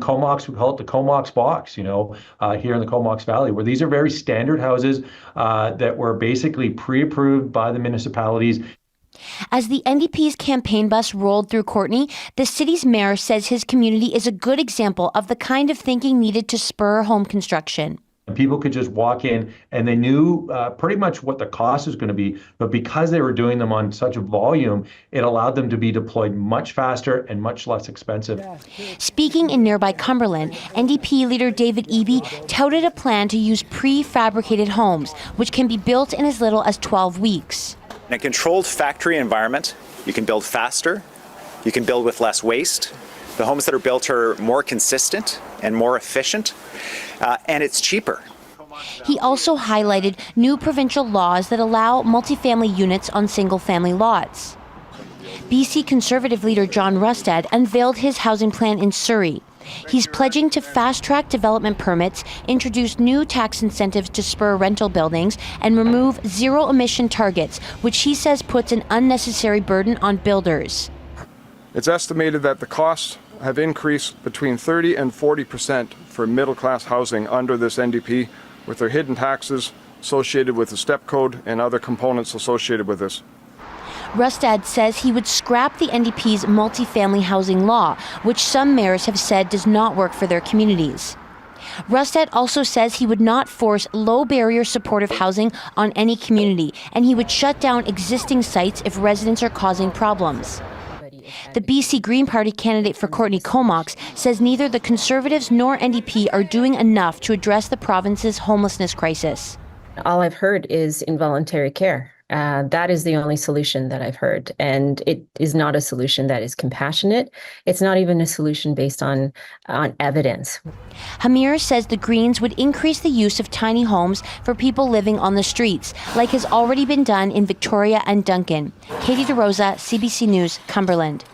Comox, we call it the Comox box, here in the Comox Valley, where these are very standard houses that were basically pre-approved by the municipalities. As the NDP's campaign bus rolled through Courtenay, the city's mayor says his community is a good example of the kind of thinking needed to spur home construction. People could just walk in and they knew pretty much what the cost was going to be, but because they were doing them on such a volume, it allowed them to be deployed much faster and much less expensive. Speaking in nearby Cumberland, NDP leader David Eby touted a plan to use prefabricated homes, which can be built in as little as 12 weeks. In a controlled factory environment, you can build faster, you can build with less waste. The homes that are built are more consistent and more efficient, and it's cheaper. He also highlighted new provincial laws that allow multifamily units on single-family lots. BC Conservative leader John Rustad unveiled his housing plan in Surrey. He's pledging to fast-track development permits, introduce new tax incentives to spur rental buildings, and remove zero-emission targets, which he says puts an unnecessary burden on builders. It's estimated that the costs have increased between 30% and 40% for middle-class housing under this NDP, with their hidden taxes associated with the step code and other components associated with this. Rustad says he would scrap the NDP's multifamily housing law, which some mayors have said does not work for their communities. Rustad also says he would not force low-barrier supportive housing on any community, and he would shut down existing sites if residents are causing problems. The BC Green Party candidate for Courtenay Comox says neither the Conservatives nor NDP are doing enough to address the province's homelessness crisis. All I've heard is involuntary care. That is the only solution that I've heard. And it is not a solution that is compassionate. It's not even a solution based on evidence. Hamir says the Greens would increase the use of tiny homes for people living on the streets, like has already been done in Victoria and Duncan. Katie DeRosa, CBC News, Cumberland.